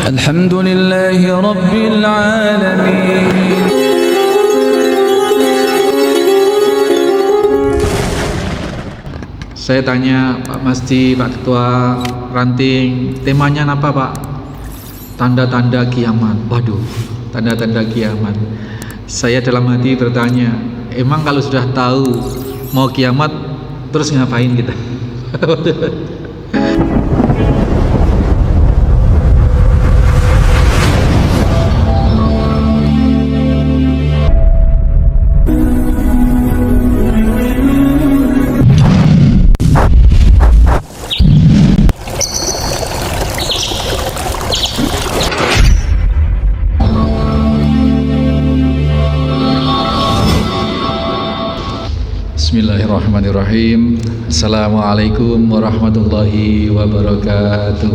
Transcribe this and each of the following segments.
Alhamdulillahi Rabbil Alamin. Saya tanya Pak Masdi, Pak Ketua Ranting, temanya apa Pak? Tanda-tanda kiamat. Waduh, tanda-tanda kiamat. Saya dalam hati bertanya, emang kalau sudah tahu mau kiamat, terus ngapain kita? Bismillahirrahmanirrahim. Assalamualaikum warahmatullahi wabarakatuh.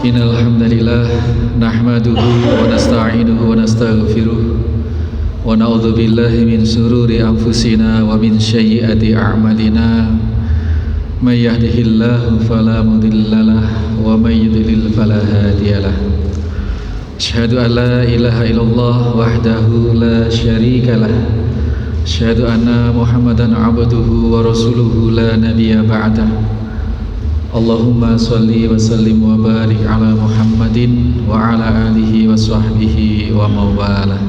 Innal hamdalillah nahmaduhu wa nasta'inuhu wa nastaghfiruh wa na'udzu billahi min shururi anfusina wa min sayyiati a'malina. May yahdihillahu fala mudhillalah wa may yudlil fala hadiyalah. Asyhadu an la ilaha illallah wahdahu la syarikalah. Asyhadu anna Muhammadan abduhu wa rasuluhu la nabiyya ba'dah. Allahumma shalli wa sallim wa barik ala Muhammadin wa ala alihi wa sahbihi wa mawalah.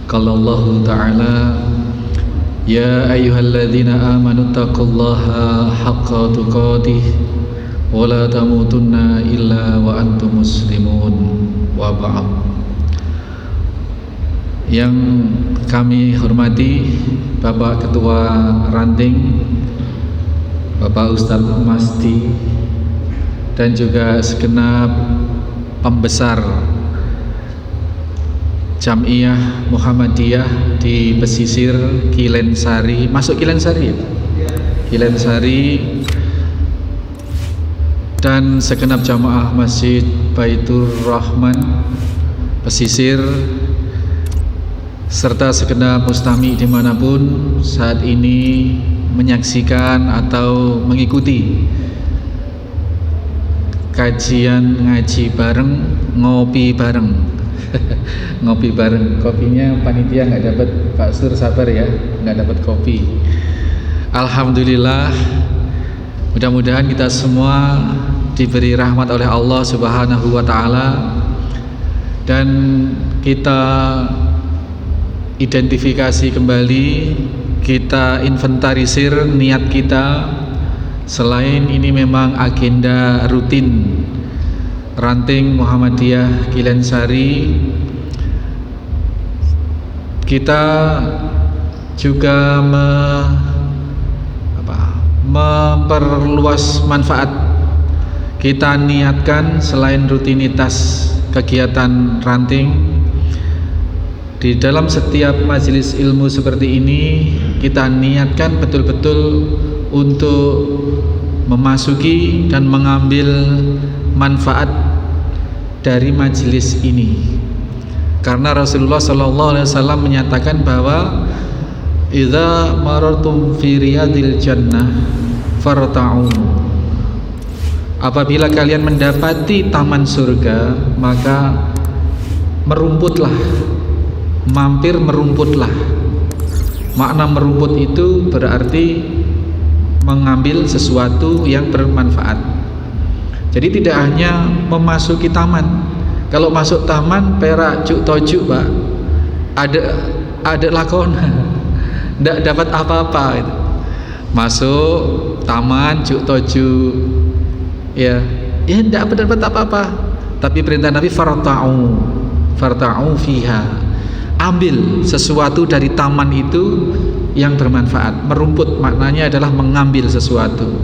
Qala Allah ta'ala, ya ayyuhalladzina amanu taqullaha haqqa tuqatih wa la tamutunna illa wa antum muslimun. Wa ba'd. Yang kami hormati Bapak Ketua Ranting, Bapak Ustadz Masdi, dan juga segenap pembesar Jam'iyah Muhammadiyah di pesisir Kilensari, masuk Kilensari ya? Kilensari, dan segenap jamaah Masjid Baitur Rahman pesisir, serta segenap mustami dimanapun saat ini menyaksikan atau mengikuti kajian ngaji bareng, ngopi bareng. Ngopi bareng, kopinya panitia nggak dapat, Pak Sur sabar ya, nggak dapat kopi. Alhamdulillah, mudah-mudahan kita semua diberi rahmat oleh Allah Subhanahu wa ta'ala, dan kita identifikasi kembali, kita inventarisir niat kita. Selain ini memang agenda rutin Ranting Muhammadiyah Kilensari, kita juga memperluas manfaat. Kita niatkan selain rutinitas kegiatan Ranting, di dalam setiap majelis ilmu seperti ini kita niatkan betul-betul untuk memasuki dan mengambil manfaat dari majelis ini. Karena Rasulullah SAW menyatakan bahwa idza marartum fi riyadil jannah farta'u, apabila kalian mendapati taman surga, maka merumputlah, mampir merumputlah. Makna merumput itu berarti mengambil sesuatu yang bermanfaat. Jadi tidak hanya memasuki taman. Kalau masuk taman perak cuk tojuk Pak, ada lakon, tidak dapat apa-apa itu. Masuk taman cuk tojuk, ya tidak dapat apa-apa. Tapi perintah Nabi farta'u fiha, ambil sesuatu dari taman itu yang bermanfaat. Merumput maknanya adalah mengambil sesuatu.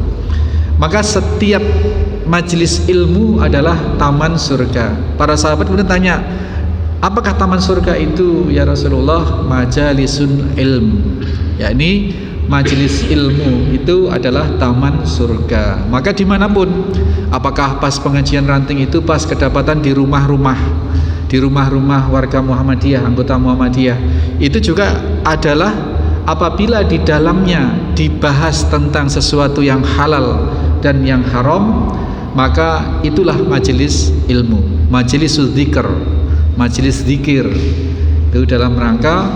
Maka setiap majelis ilmu adalah taman surga. Para sahabat kemudian tanya, apakah taman surga itu ya Rasulullah? Majalisun ilm, yakni majelis ilmu itu adalah taman surga. Maka dimanapun, apakah pas pengajian Ranting itu pas kedapatan di rumah-rumah warga Muhammadiyah, anggota Muhammadiyah, itu juga adalah apabila di dalamnya dibahas tentang sesuatu yang halal dan yang haram, maka itulah majelis ilmu, majelis dzikir, majelis zikir. Itu dalam rangka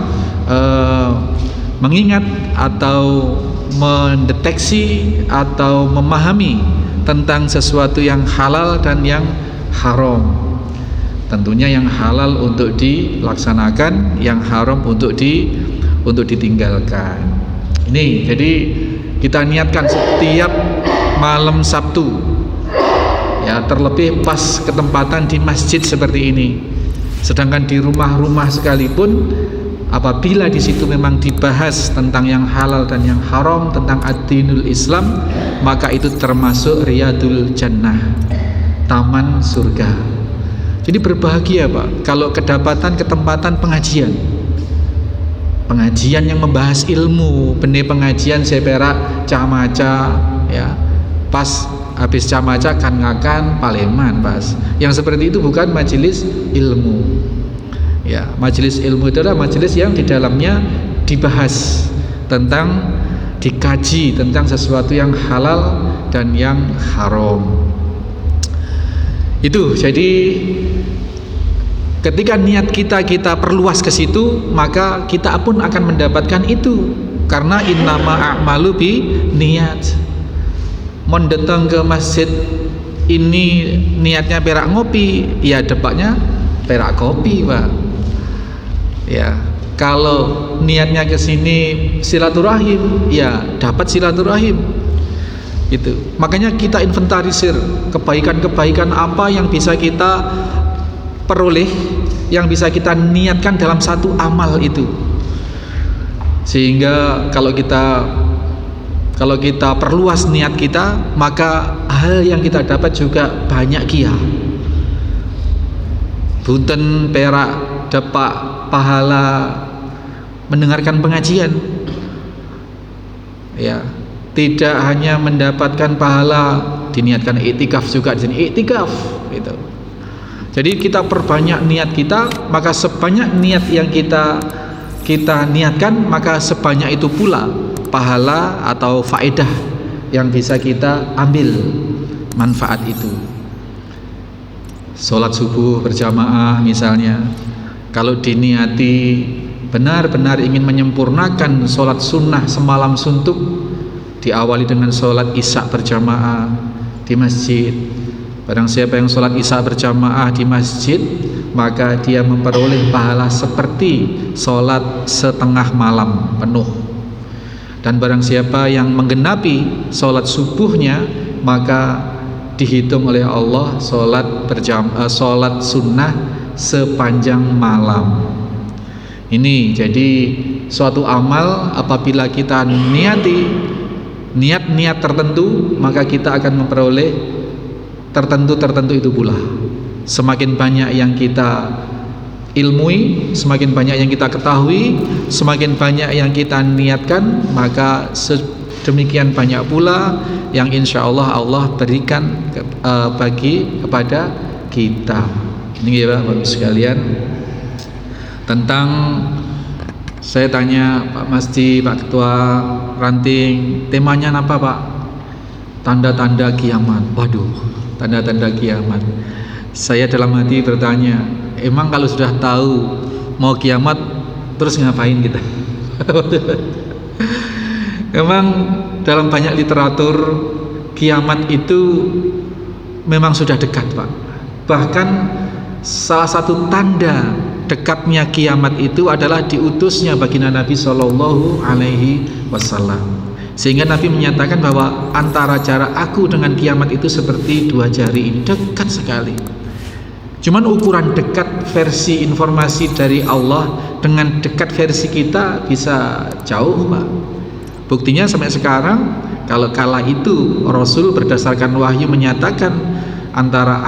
mengingat atau mendeteksi atau memahami tentang sesuatu yang halal dan yang haram. Tentunya yang halal untuk dilaksanakan, yang haram untuk ditinggalkan. Ini jadi kita niatkan setiap malam Sabtu, ya, terlebih pas ketempatan di masjid seperti ini. Sedangkan di rumah-rumah sekalipun, apabila di situ memang dibahas tentang yang halal dan yang haram, tentang ad-dinul Islam, maka itu termasuk riyadul jannah, taman surga. Jadi berbahagia Pak kalau kedapatan ketempatan pengajian yang membahas ilmu, benih pengajian seperak camaca, ya, pas habis camaca kan ngakan paleman pas. Yang seperti itu bukan majelis ilmu. Ya, majelis ilmu itu adalah majelis yang di dalamnya dibahas tentang, dikaji tentang sesuatu yang halal dan yang haram. Itu jadi ketika niat kita perluas ke situ, maka kita pun akan mendapatkan itu. Karena innama a'malu bi niat. Mon datang ke masjid ini niatnya perak ngopi, ya dapatnya perak kopi Pak. Ya, kalau niatnya ke sini silaturahim, ya dapat silaturahim. Itu. Makanya kita inventarisir kebaikan-kebaikan apa yang bisa kita peroleh, yang bisa kita niatkan dalam satu amal itu. Sehingga kalau kita perluas niat kita, maka hal yang kita dapat juga banyak kia. Bunten perak dapat pahala mendengarkan pengajian. Ya, tidak hanya mendapatkan pahala diniatkan iktikaf juga di sini iktikaf gitu. Jadi kita perbanyak niat kita, maka sebanyak niat yang kita niatkan, maka sebanyak itu pula pahala atau faedah yang bisa kita ambil manfaat itu. Sholat subuh berjamaah misalnya, kalau diniati benar-benar ingin menyempurnakan sholat sunnah semalam suntuk, diawali dengan sholat isya berjamaah di masjid. Barang siapa yang sholat isya berjamaah di masjid, maka dia memperoleh pahala seperti sholat setengah malam penuh. Dan barang siapa yang menggenapi sholat subuhnya, maka dihitung oleh Allah sholat sunnah sepanjang malam. Ini jadi suatu amal apabila kita niati niat-niat tertentu, maka kita akan memperoleh tertentu itu pula. Semakin banyak yang kita ilmui, semakin banyak yang kita ketahui, semakin banyak yang kita niatkan, maka demikian banyak pula yang insya Allah Allah berikan kepada kita. Ini ya Bapak sekalian, tentang saya tanya Pak Masdi, Pak Ketua Ranting, temanya apa Pak? Tanda-tanda kiamat. Waduh, tanda-tanda kiamat. Saya dalam hati bertanya, emang kalau sudah tahu mau kiamat terus ngapain kita? Emang dalam banyak literatur kiamat itu memang sudah dekat Pak. Bahkan salah satu tanda dekatnya kiamat itu adalah diutusnya baginda Nabi Shallallahu Alaihi Wasallam. Sehingga Nabi menyatakan bahwa antara jarak aku dengan kiamat itu seperti 2 jari ini, dekat sekali. Cuman ukuran dekat versi informasi dari Allah dengan dekat versi kita bisa jauh Pak. Buktinya sampai sekarang, kalau kala itu Rasul berdasarkan wahyu menyatakan antara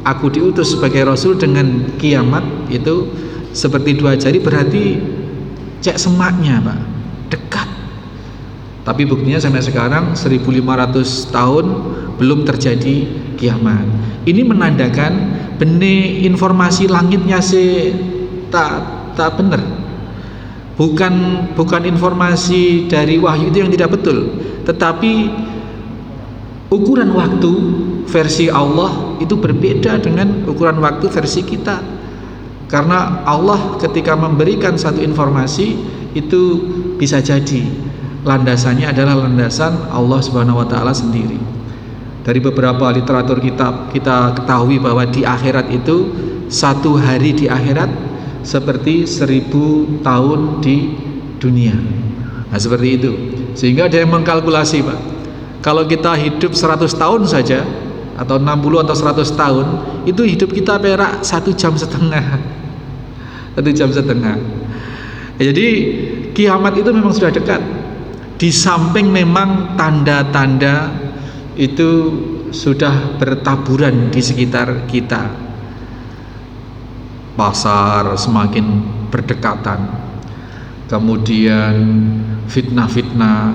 aku diutus sebagai Rasul dengan kiamat itu seperti 2 jari, berarti cek semaknya Pak, dekat. Tapi buktinya sampai sekarang 1500 tahun belum terjadi kiamat. Ini menandakan benih informasi langitnya tak benar. Bukan informasi dari wahyu itu yang tidak betul, tetapi ukuran waktu versi Allah itu berbeda dengan ukuran waktu versi kita. Karena Allah ketika memberikan satu informasi itu bisa jadi landasannya adalah landasan Allah Subhanahu wa taala sendiri. Dari beberapa literatur kitab kita ketahui bahwa di akhirat itu satu hari di akhirat seperti 1000 tahun di dunia. Nah seperti itu. Sehingga ada yang mengkalkulasi, Pak, kalau kita hidup 100 tahun saja atau 60 atau 100 tahun, itu hidup kita perak 1 jam setengah. 1 jam setengah. Jadi kiamat itu memang sudah dekat. Di samping memang tanda-tanda itu sudah bertaburan di sekitar kita. Pasar semakin berdekatan, kemudian fitnah-fitnah.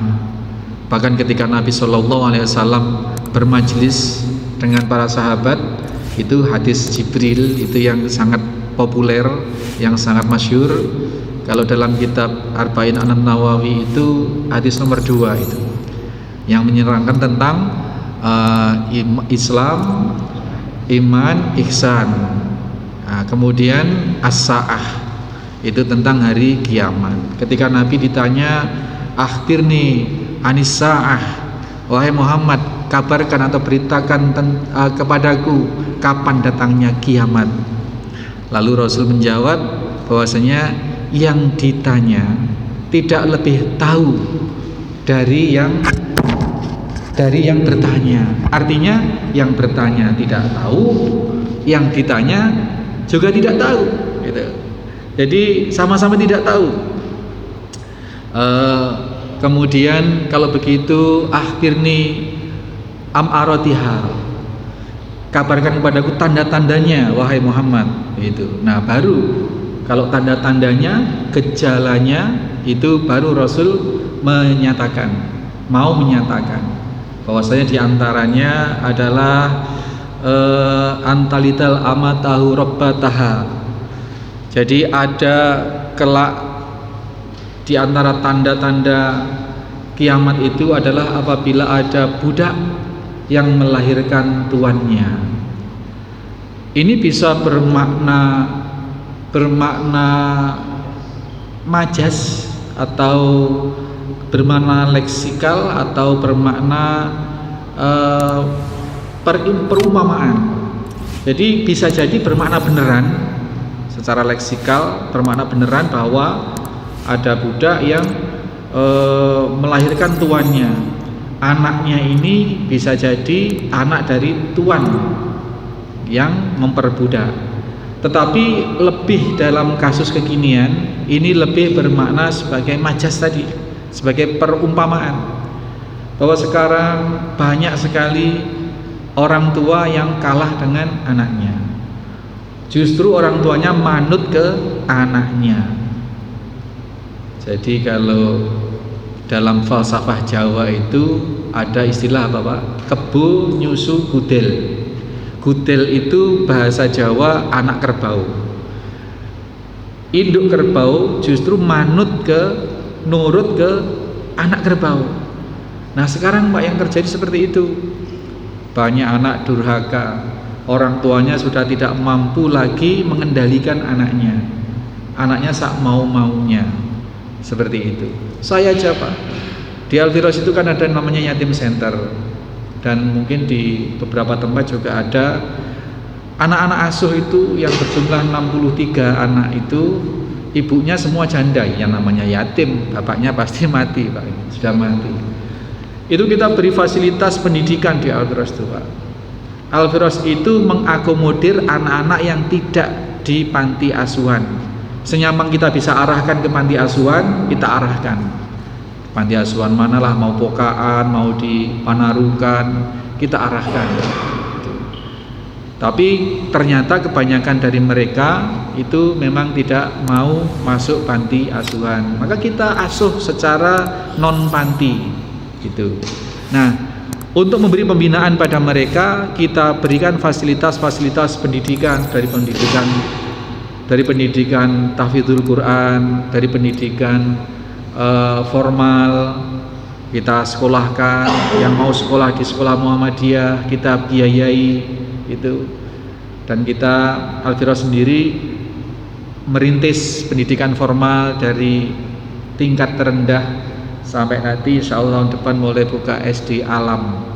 Bahkan ketika Nabi SAW bermajlis dengan para sahabat, itu hadis Jibril itu yang sangat populer, yang sangat masyhur. Kalau dalam kitab Arba'in An-Nawawi itu hadis nomor 2 itu yang menerangkan tentang Islam, iman, ihsan. Nah, kemudian as-sa'ah itu tentang hari kiamat. Ketika Nabi ditanya, akhbirni anis sa'ah, wahai Muhammad, kabarkan atau beritakan kepadaku kapan datangnya kiamat. Lalu Rasul menjawab bahwasanya yang ditanya tidak lebih tahu dari yang bertanya. Artinya yang bertanya tidak tahu, yang ditanya juga tidak tahu, gitu. Jadi sama-sama tidak tahu. Kemudian kalau begitu, akhirni am'aratiha, kabarkan kepadaku tanda-tandanya wahai Muhammad, itu. Nah baru kalau tanda-tandanya, gejalanya itu baru Rasul mau menyatakan bahwasanya diantaranya adalah antalital amatahu rabbataha. Jadi ada kelak di antara tanda-tanda kiamat itu adalah apabila ada budak yang melahirkan tuannya. Ini bisa bermakna majas atau bermakna leksikal atau bermakna perumpamaan. Jadi bisa jadi bermakna beneran secara leksikal, bermakna beneran bahwa ada budak yang melahirkan tuannya. Anaknya ini bisa jadi anak dari tuan yang memperbudak. Tetapi lebih dalam kasus kekinian, ini lebih bermakna sebagai majas tadi, sebagai perumpamaan, bahwa sekarang banyak sekali orang tua yang kalah dengan anaknya. Justru orang tuanya manut ke anaknya. Jadi kalau dalam falsafah Jawa itu ada istilah apa, Pak? Kebo nyusu gudel. Gudel itu bahasa Jawa anak kerbau. Induk kerbau justru nurut ke anak kerbau. Nah sekarang Pak yang terjadi seperti itu. Banyak anak durhaka, orang tuanya sudah tidak mampu lagi mengendalikan anaknya. Anaknya sak mau-maunya. Seperti itu. Saya aja Pak, di Al-Firas itu kan ada namanya yatim center, dan mungkin di beberapa tempat juga ada anak-anak asuh itu yang berjumlah 63 anak itu, ibunya semua janda, yang namanya yatim, bapaknya pasti mati Pak, sudah mati. Itu kita beri fasilitas pendidikan di Al-Firas itu Pak. Al-Firas itu mengakomodir anak-anak yang tidak di panti asuhan. Senyaman kita bisa arahkan ke panti asuhan, kita arahkan. Panti asuhan manalah, mau Pokaan, mau di Panarukan, kita arahkan. Tapi ternyata kebanyakan dari mereka itu memang tidak mau masuk panti asuhan. Maka kita asuh secara non panti, gitu. Nah, untuk memberi pembinaan pada mereka, kita berikan fasilitas-fasilitas pendidikan, dari pendidikan tahfidzul Quran, dari pendidikan formal, kita sekolahkan, yang mau sekolah di sekolah Muhammadiyah kita biayai itu. Dan kita Al-Firdaus sendiri merintis pendidikan formal dari tingkat terendah sampai nanti insya Allah tahun depan mulai buka SD Alam.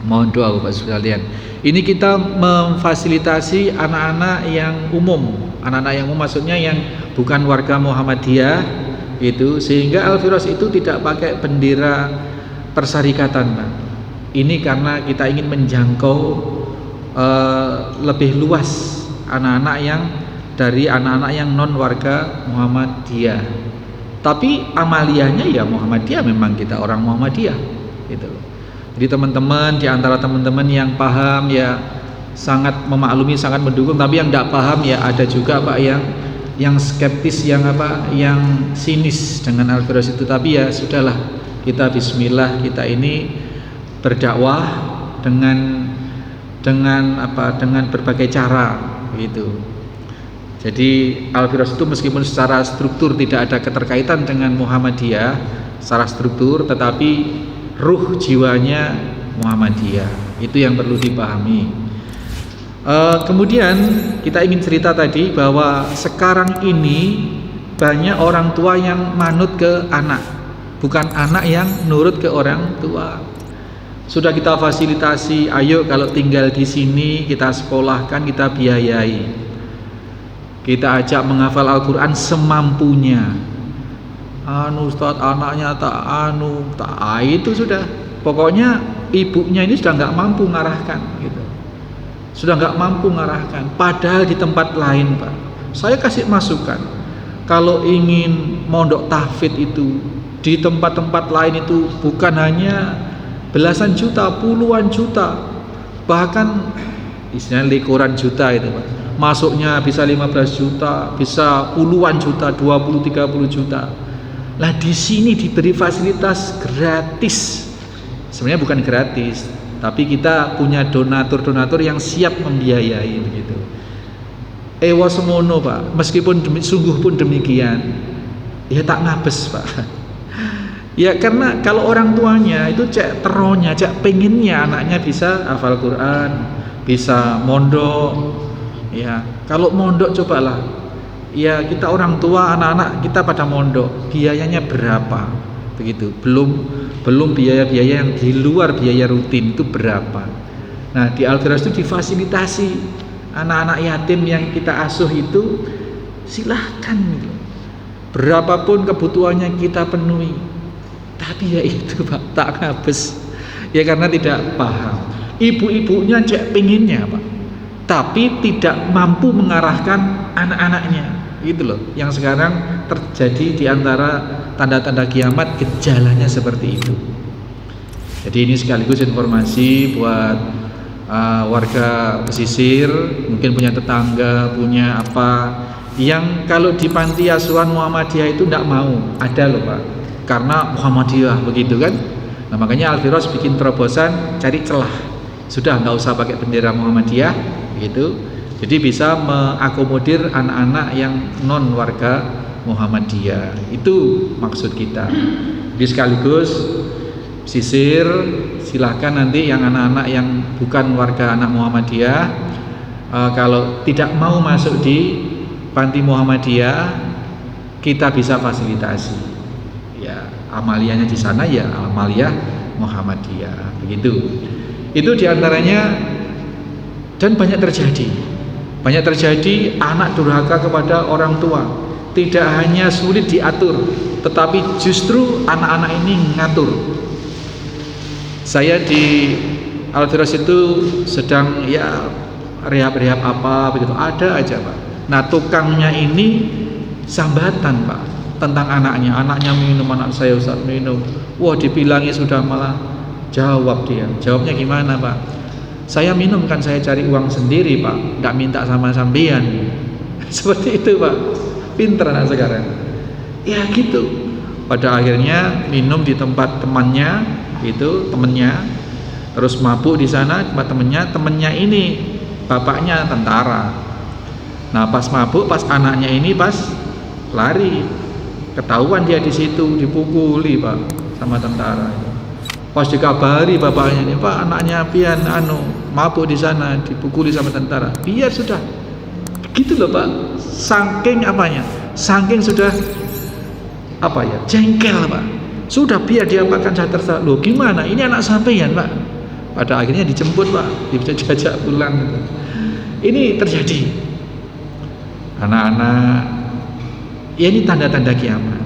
Mohon doa Bapak sekalian. Ini kita memfasilitasi anak-anak yang umum. Anak-anak yang umum maksudnya yang bukan warga Muhammadiyah itu, sehingga Al-Firdaus itu tidak pakai bendera persyarikatan, Pak. Ini karena kita ingin menjangkau lebih luas anak-anak yang dari anak-anak yang non warga Muhammadiyah. Tapi amaliyahnya ya Muhammadiyah, memang kita orang Muhammadiyah gitu. Jadi teman-teman, di antara teman-teman yang paham ya sangat memaklumi, sangat mendukung, tapi yang tidak paham ya ada juga Pak yang skeptis, yang yang sinis dengan Al-Firdaus itu. Tapi ya sudahlah, kita bismillah, kita ini berdakwah dengan berbagai cara gitu. Jadi Al-Firdaus itu meskipun secara struktur tidak ada keterkaitan dengan Muhammadiyah secara struktur, tetapi ruh jiwanya Muhammadiyah. Itu yang perlu dipahami. Kemudian kita ingin cerita tadi bahwa sekarang ini banyak orang tua yang manut ke anak, bukan anak yang nurut ke orang tua. Sudah kita fasilitasi, ayo kalau tinggal di sini kita sekolahkan, kita biayai, kita ajak menghafal Al-Quran semampunya. Ustadz anaknya itu sudah, pokoknya ibunya ini sudah nggak mampu ngarahkan gitu. Sudah nggak mampu ngarahkan. Padahal di tempat lain Pak, saya kasih masukan, kalau ingin mondok tahfidz itu di tempat-tempat lain itu bukan hanya belasan juta, puluhan juta, bahkan istilahnya likuran juta itu Pak. Masuknya bisa 15 juta, bisa puluhan juta, 20-30 juta. Lah di sini diberi fasilitas gratis. Sebenarnya bukan gratis, tapi kita punya donatur-donatur yang siap membiayai begitu. Ewa semono Pak, meskipun sungguh pun demikian, ya tak ngabes Pak. Ya karena kalau orang tuanya itu cek teronya, cek pengennya anaknya bisa hafal Quran, bisa mondok. Ya kalau mondok cobalah, ya kita orang tua, anak-anak kita pada mondok, biayanya berapa begitu? Belum biaya-biaya yang di luar biaya rutin itu berapa. Nah di Al-Firdaus itu difasilitasi anak-anak yatim yang kita asuh itu, silahkan gitu. Berapapun kebutuhannya kita penuhi. Tapi ya itu Pak, tak habis. Ya karena tidak paham. Ibu-ibunya cek pinginnya Pak, tapi tidak mampu mengarahkan anak-anaknya. Gitu loh, yang sekarang terjadi di antara tanda-tanda kiamat, gejalanya seperti itu. Jadi ini sekaligus informasi buat warga pesisir, mungkin punya tetangga, punya apa, yang kalau di panti asuhan Muhammadiyah itu tidak mau, ada loh Pak, karena Muhammadiyah begitu kan. Nah makanya Al-Firdaus bikin terobosan, cari celah, sudah nggak usah pakai bendera Muhammadiyah gitu. Jadi bisa mengakomodir anak-anak yang non warga Muhammadiyah. Itu maksud kita. Jadi sekaligus sisir, silahkan nanti yang anak-anak yang bukan warga anak Muhammadiyah, kalau tidak mau masuk di panti Muhammadiyah, kita bisa fasilitasi. Ya amaliyahnya di sana ya amaliyah Muhammadiyah begitu. Itu diantaranya. Dan banyak terjadi anak durhaka kepada orang tua. Tidak hanya sulit diatur, tetapi justru anak-anak ini ngatur. Saya di Al-Firdaus itu sedang ya rehab-rehab apa begitu, ada aja Pak. Nah tukangnya ini sambatan Pak tentang anaknya minum, anak saya Ustaz minum. Wah dibilangi sudah malah jawab dia. Jawabnya gimana Pak? Saya minum kan saya cari uang sendiri Pak, tidak minta sama sampean. Seperti itu Pak, pinter anak sekarang. Ya gitu. Pada akhirnya minum di tempat temannya, itu temennya, terus mabuk di sana tempat temennya ini bapaknya tentara. Nah pas mabuk, pas anaknya ini pas lari, ketahuan dia di situ, dipukuli Pak. sama tentara. Pas dikabari bapaknya nih, Pak, anaknya pian mabuk di sana, dipukuli sama tentara. Biar sudah. Begitu loh, Pak. Saking apanya? Saking sudah jengkel, Pak. Sudah biar dia makan saya terserah. Loh gimana? Ini anak sampean, Pak. Pada akhirnya dijemput, Pak. Bisa jajak pulang gitu. Ini terjadi. Anak-anak, ya ini tanda-tanda kiamat.